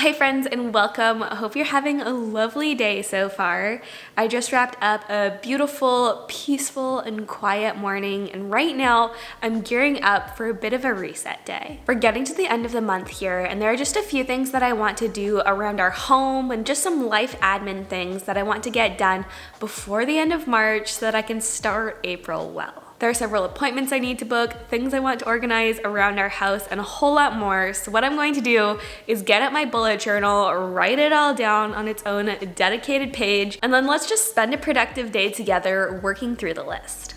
Well, hey friends, and welcome. I hope you're having a lovely day so far. I just wrapped up a beautiful, peaceful, and quiet morning, and right now I'm gearing up for a bit of a reset day. We're getting to the end of the month here, and there are just a few things that I want to do around our home and just some life admin things that I want to get done before the end of March so that I can start April well. There are several appointments I need to book, things I want to organize around our house, and a whole lot more. So what I'm going to do is get at my bullet journal, write it all down on its own dedicated page, and then let's just spend a productive day together working through the list.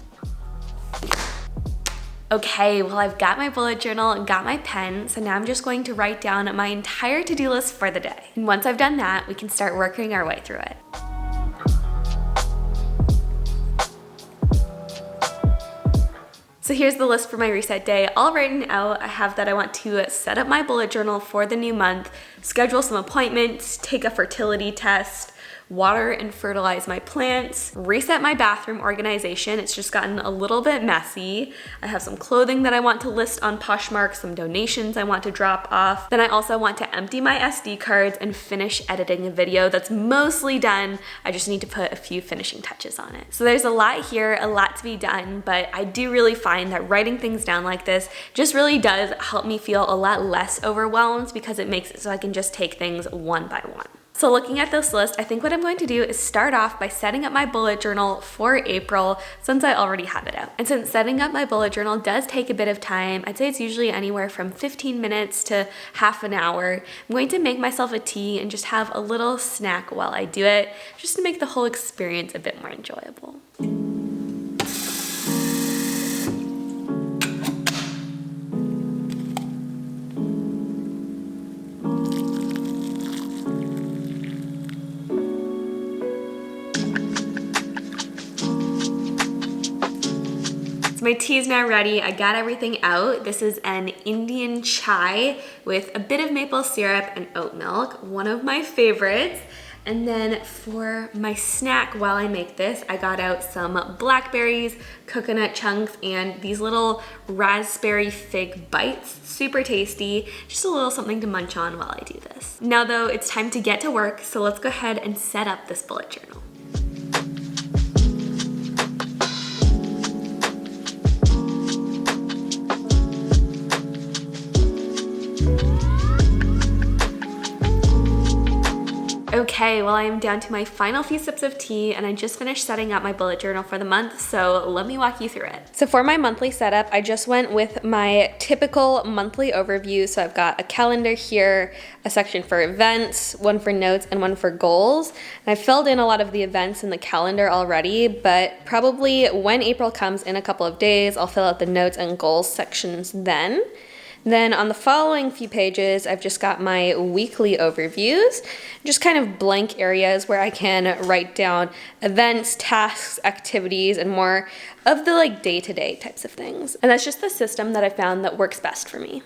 Okay, well I've got my bullet journal and got my pen, so now I'm just going to write down my entire to-do list for the day. And once I've done that, we can start working our way through it. So here's the list for my reset day, all written out. I have that I want to set up my bullet journal for the new month, schedule some appointments, take a fertility test, water and fertilize my plants, reset my bathroom organization. It's just gotten a little bit messy. I have some clothing that I want to list on Poshmark, some donations I want to drop off. Then I also want to empty my SD cards and finish editing a video that's mostly done. I just need to put a few finishing touches on it. So there's a lot here, a lot to be done, but I do really find that writing things down like this just really does help me feel a lot less overwhelmed because it makes it so I can just take things one by one. So looking at this list, I think what I'm going to do is start off by setting up my bullet journal for April since I already have it out. And since setting up my bullet journal does take a bit of time, I'd say it's usually anywhere from 15 minutes to half an hour, I'm going to make myself a tea and just have a little snack while I do it, just to make the whole experience a bit more enjoyable. My tea is now ready. I got everything out. This is an Indian chai with a bit of maple syrup and oat milk, one of my favorites. And then for my snack while I make this, I got out some blackberries, coconut chunks, and these little raspberry fig bites. Super tasty, just a little something to munch on while I do this. Now though, it's time to get to work, so let's go ahead and set up this bullet journal. Okay, well I am down to my final few sips of tea and I just finished setting up my bullet journal for the month, so let me walk you through it. So for my monthly setup, I just went with my typical monthly overview. So I've got a calendar here, a section for events, one for notes, and one for goals. And I filled in a lot of the events in the calendar already, but probably when April comes in a couple of days, I'll fill out the notes and goals sections then. Then on the following few pages, I've just got my weekly overviews, just kind of blank areas where I can write down events, tasks, activities, and more of the day-to-day types of things. And that's just the system that I found that works best for me.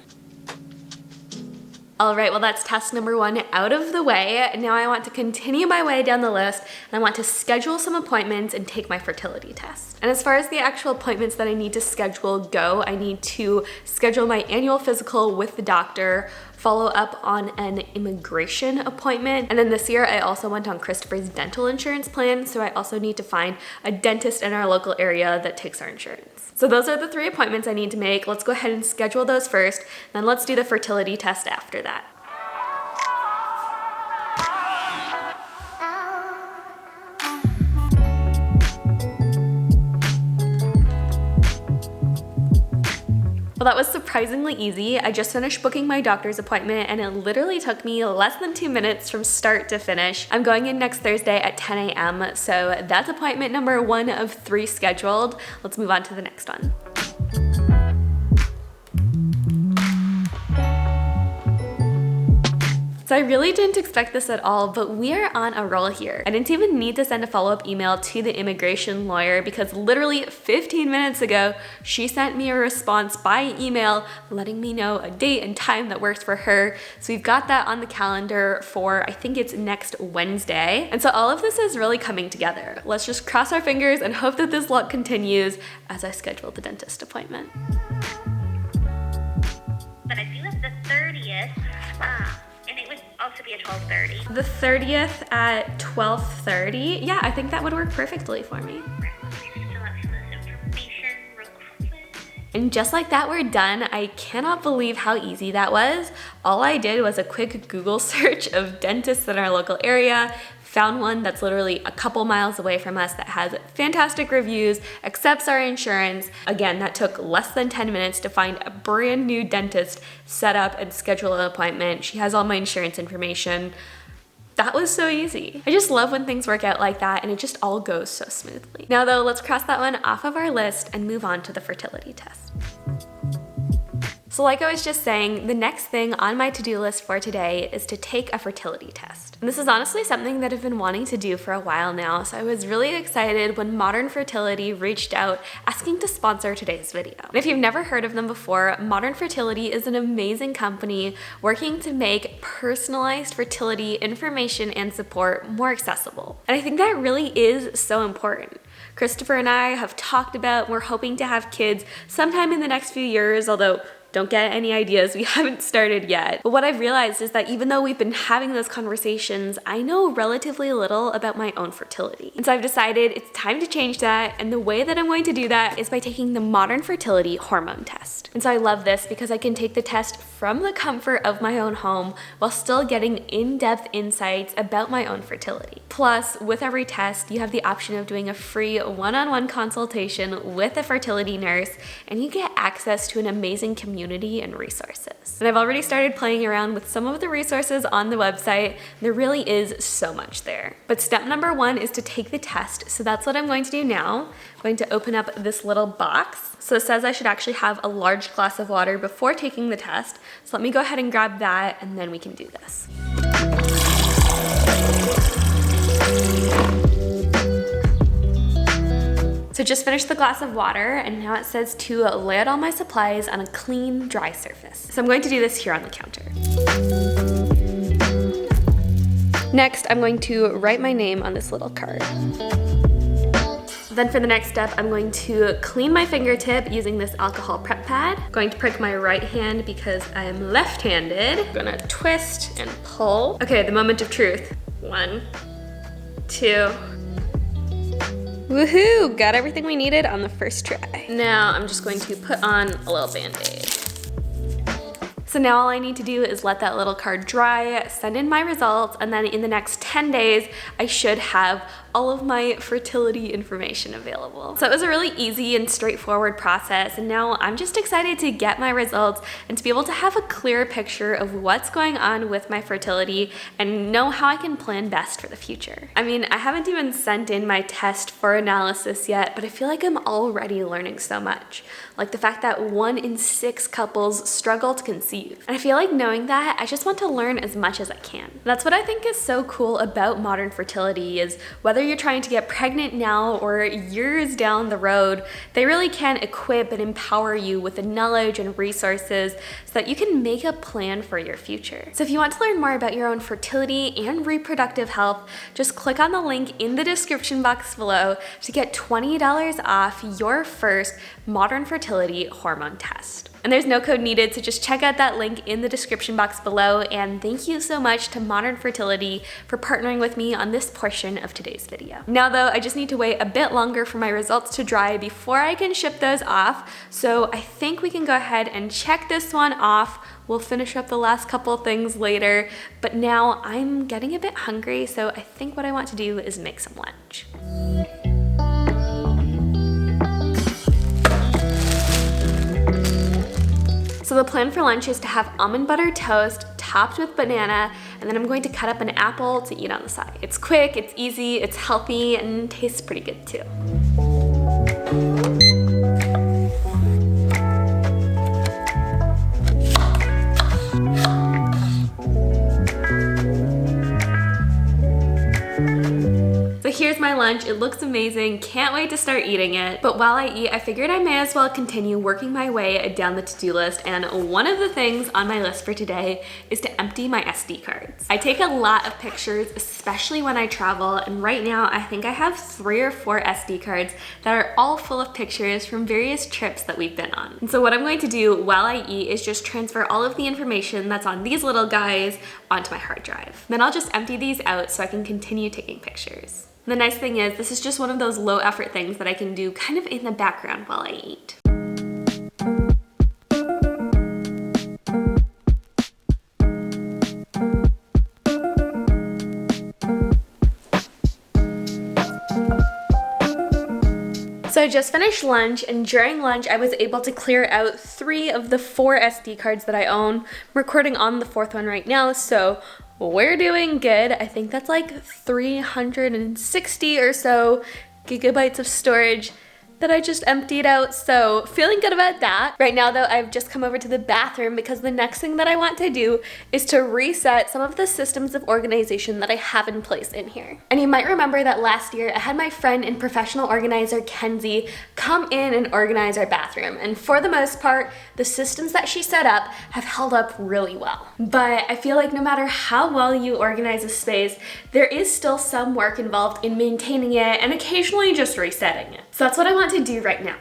All right, well that's task number one out of the way. Now I want to continue my way down the list and I want to schedule some appointments and take my fertility test. And as far as the actual appointments that I need to schedule go, I need to schedule my annual physical with the doctor, follow up on an immigration appointment, and then this year I also went on Christopher's dental insurance plan, so I also need to find a dentist in our local area that takes our insurance. So those are the 3 appointments I need to make. Let's go ahead and schedule those first, then let's do the fertility test after that. Well, that was surprisingly easy. I just finished booking my doctor's appointment and it literally took me less than 2 minutes from start to finish. I'm going in next Thursday at 10 a.m. So that's appointment number 1 of 3 scheduled. Let's move on to the next one. So I really didn't expect this at all, but we are on a roll here. I didn't even need to send a follow-up email to the immigration lawyer because literally 15 minutes ago, she sent me a response by email letting me know a date and time that works for her. So we've got that on the calendar for, I think it's next Wednesday. And so all of this is really coming together. Let's just cross our fingers and hope that this luck continues as I schedule the dentist appointment. But I do have the 30th, and it would also be at 12:30. The 30th at 12:30? Yeah, I think that would work perfectly for me. Right, let me just fill out some of this information real quick. And just like that, we're done. I cannot believe how easy that was. All I did was a quick Google search of dentists in our local area, found one that's literally a couple miles away from us that has fantastic reviews, accepts our insurance. Again, that took less than 10 minutes to find a brand new dentist, set up and schedule an appointment. She has all my insurance information. That was so easy. I just love when things work out like that and it just all goes so smoothly. Now though, let's cross that one off of our list and move on to the fertility test. So like I was just saying, the next thing on my to-do list for today is to take a fertility test. And this is honestly something that I've been wanting to do for a while now, so I was really excited when Modern Fertility reached out asking to sponsor today's video. And if you've never heard of them before, Modern Fertility is an amazing company working to make personalized fertility information and support more accessible. And I think that really is so important. Christopher and I have talked about we're hoping to have kids sometime in the next few years, although don't get any ideas, we haven't started yet. But what I've realized is that even though we've been having those conversations, I know relatively little about my own fertility. And so I've decided it's time to change that, and the way that I'm going to do that is by taking the Modern Fertility hormone test. And so I love this because I can take the test from the comfort of my own home while still getting in-depth insights about my own fertility. Plus, with every test, you have the option of doing a free one-on-one consultation with a fertility nurse, and you get access to an amazing community and resources. And I've already started playing around with some of the resources on the website. There really is so much there. But step number one is to take the test. So that's what I'm going to do now. I'm going to open up this little box. So it says I should actually have a large glass of water before taking the test. So let me go ahead and grab that and then we can do this. So just finished the glass of water and now it says to lay out all my supplies on a clean, dry surface. So I'm going to do this here on the counter. Next, I'm going to write my name on this little card. Then for the next step, I'm going to clean my fingertip using this alcohol prep pad. I'm going to prick my right hand because I'm left-handed. I'm gonna twist and pull. Okay, the moment of truth. 1, 2, woohoo! Got everything we needed on the first try. Now I'm just going to put on a little band-aid. So now all I need to do is let that little card dry, send in my results, and then in the next 10 days, I should have all of my fertility information available. So it was a really easy and straightforward process, and now I'm just excited to get my results and to be able to have a clear picture of what's going on with my fertility and know how I can plan best for the future. I mean, I haven't even sent in my test for analysis yet, but I feel like I'm already learning so much. Like the fact that 1 in 6 couples struggle to conceive. And I feel like knowing that, I just want to learn as much as I can. And that's what I think is so cool about modern fertility is whether you're trying to get pregnant now or years down the road, they really can equip and empower you with the knowledge and resources so that you can make a plan for your future. So if you want to learn more about your own fertility and reproductive health, just click on the link in the description box below to get $20 off your first Modern Fertility hormone test. And there's no code needed, so just check out that link in the description box below, and thank you so much to Modern Fertility for partnering with me on this portion of today's video. Now though, I just need to wait a bit longer for my results to dry before I can ship those off, so I think we can go ahead and check this one off. We'll finish up the last couple things later, but now I'm getting a bit hungry, so I think what I want to do is make some lunch. So the plan for lunch is to have almond butter toast topped with banana, and then I'm going to cut up an apple to eat on the side. It's quick, it's easy, it's healthy, and tastes pretty good too. So here's my lunch. It looks amazing. Can't wait to start eating it. But while I eat, I figured I may as well continue working my way down the to-do list. And one of the things on my list for today is to empty my SD cards. I take a lot of pictures, especially when I travel. And right now, I think I have 3 or 4 SD cards that are all full of pictures from various trips that we've been on. And so what I'm going to do while I eat is just transfer all of the information that's on these little guys onto my hard drive. Then I'll just empty these out so I can continue taking pictures. And the nice thing is, this is just one of those low effort things that I can do kind of in the background while I eat. So I just finished lunch, and during lunch I was able to clear out 3 of the 4 SD cards that I own. I'm recording on the 4th one right now, so we're doing good. I think that's like 360 or so gigabytes of storage that I just emptied out, so feeling good about that. Right now though, I've just come over to the bathroom because the next thing that I want to do is to reset some of the systems of organization that I have in place in here. And you might remember that last year I had my friend and professional organizer Kenzie come in and organize our bathroom, and for the most part the systems that she set up have held up really well. But I feel like no matter how well you organize a space, there is still some work involved in maintaining it and occasionally just resetting it. So that's what I want to do right now.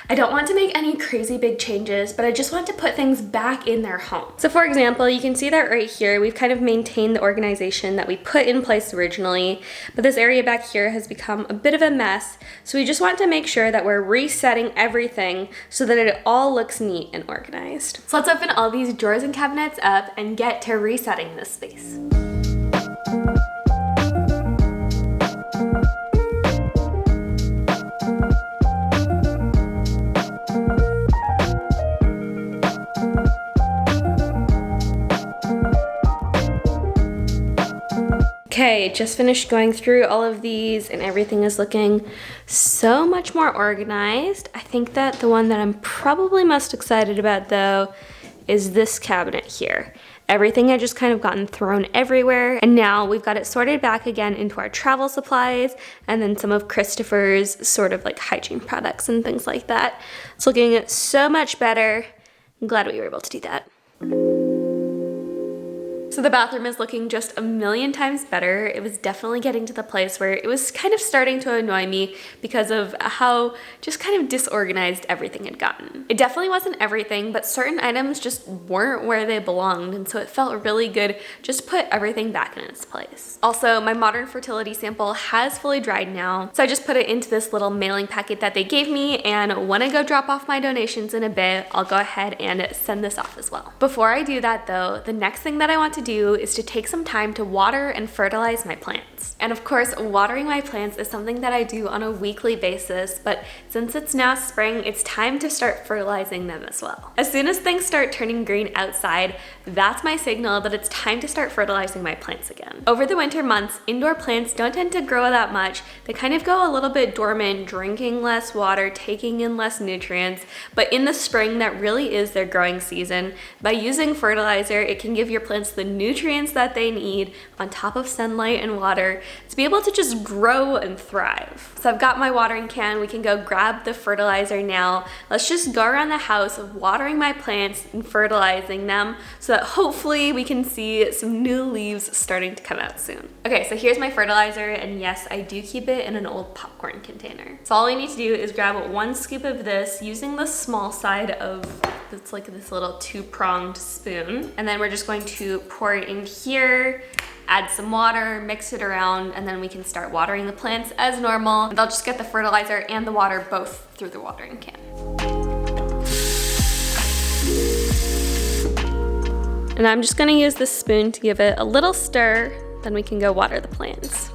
I don't want to make any crazy big changes, but I just want to put things back in their home. So for example, you can see that right here, we've kind of maintained the organization that we put in place originally, but this area back here has become a bit of a mess. So we just want to make sure that we're resetting everything so that it all looks neat and organized. So let's open all these drawers and cabinets up and get to resetting this space. Okay, just finished going through all of these and everything is looking so much more organized. I think that the one that I'm probably most excited about though is this cabinet here. Everything had just kind of gotten thrown everywhere, and now we've got it sorted back again into our travel supplies and then some of Christopher's sort of like hygiene products and things like that. It's looking so much better. I'm glad we were able to do that. So the bathroom is looking just a million times better. It was definitely getting to the place where it was kind of starting to annoy me because of how just kind of disorganized everything had gotten. It definitely wasn't everything, but certain items just weren't where they belonged, and so it felt really good just to put everything back in its place. Also, my modern fertility sample has fully dried now, so I just put it into this little mailing packet that they gave me, and when I go drop off my donations in a bit, I'll go ahead and send this off as well. Before I do that though, the next thing that I want to do is to take some time to water and fertilize my plants. And of course, watering my plants is something that I do on a weekly basis, but since it's now spring, it's time to start fertilizing them as well. As soon as things start turning green outside, that's my signal that it's time to start fertilizing my plants again. Over the winter months, indoor plants don't tend to grow that much. They kind of go a little bit dormant, drinking less water, taking in less nutrients, but in the spring, that really is their growing season. By using fertilizer, it can give your plants the nutrients that they need on top of sunlight and water to be able to just grow and thrive. So I've got my watering can. We can go grab the fertilizer now. Let's just go around the house watering my plants and fertilizing them so that hopefully we can see some new leaves starting to come out soon. Okay, so here's my fertilizer, and yes, I do keep it in an old popcorn container. So all I need to do is grab 1 scoop of this using the small side of, it's like this little 2-pronged spoon, and then we're just going to pour it in here, add some water, mix it around, and then we can start watering the plants as normal. And I'll just get the fertilizer and the water both through the watering can. And I'm just gonna use this spoon to give it a little stir, then we can go water the plants.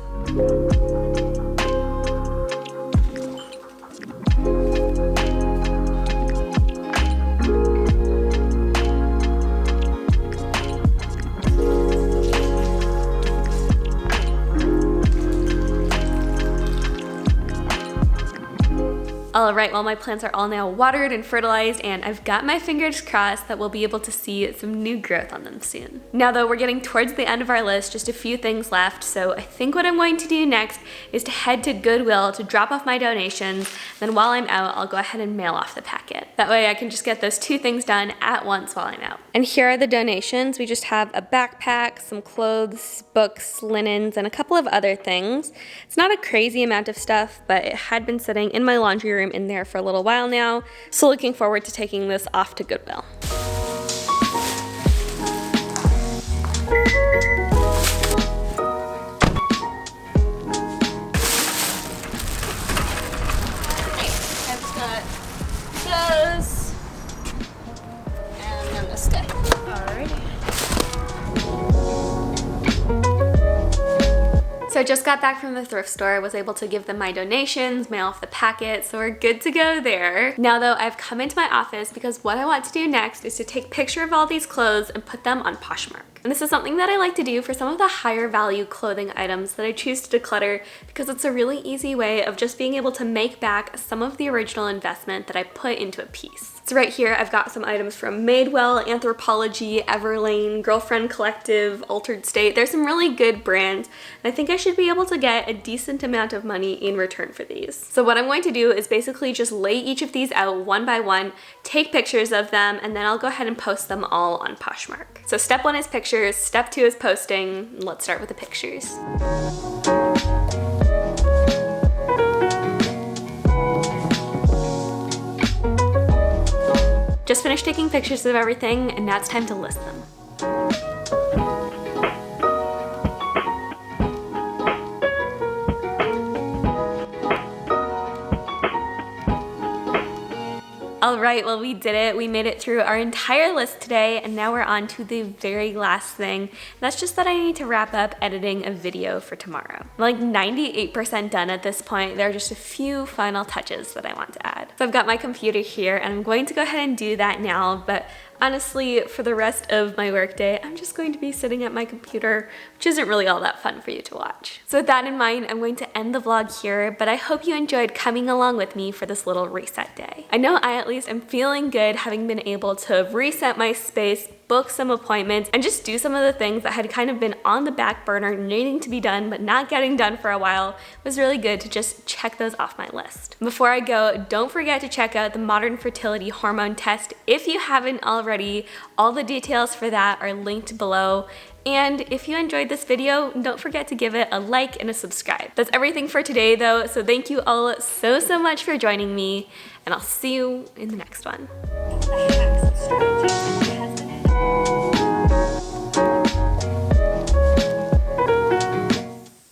All right, well, my plants are all now watered and fertilized, and I've got my fingers crossed that we'll be able to see some new growth on them soon. Now though, we're getting towards the end of our list, just a few things left, so I think what I'm going to do next is to head to Goodwill to drop off my donations. Then while I'm out, I'll go ahead and mail off the packet. That way I can just get those two things done at once while I'm out. And here are the donations. We just have a backpack, some clothes, books, linens, and a couple of other things. It's not a crazy amount of stuff, but it had been sitting in my laundry room in there for a little while now, so looking forward to taking this off to Goodwill. I've got those, and then this guy. Alrighty. So I just got back from the thrift store, was able to give them my donations, mail off the packet, so we're good to go there. Now though, I've come into my office because what I want to do next is to take a picture of all these clothes and put them on Poshmark. And this is something that I like to do for some of the higher value clothing items that I choose to declutter, because it's a really easy way of just being able to make back some of the original investment that I put into a piece. So right here, I've got some items from Madewell, Anthropologie, Everlane, Girlfriend Collective, Altered State. There's some really good brands, and I think I should be able to get a decent amount of money in return for these. So what I'm going to do is basically just lay each of these out one by one, take pictures of them, and then I'll go ahead and post them all on Poshmark. So step 1 is pictures, step 2 is posting. Let's start with the pictures. Just finished taking pictures of everything, and now it's time to list them. All right, well, we did it. We made it through our entire list today, and now we're on to the very last thing. That's just that I need to wrap up editing a video for tomorrow. I'm like 98% done at this point. There are just a few final touches that I want to add. So I've got my computer here, and I'm going to go ahead and do that now, but honestly, for the rest of my workday, I'm just going to be sitting at my computer, which isn't really all that fun for you to watch. So with that in mind, I'm going to end the vlog here, but I hope you enjoyed coming along with me for this little reset day. I know I at least am feeling good having been able to reset my space, book some appointments, and just do some of the things that had kind of been on the back burner, needing to be done but not getting done for a while. It was really good to just check those off my list. Before I go, don't forget to check out the Modern Fertility Hormone Test if you haven't already. All the details for that are linked below. And if you enjoyed this video, don't forget to give it a like and a subscribe. That's everything for today though, so thank you all so much for joining me, and I'll see you in the next one.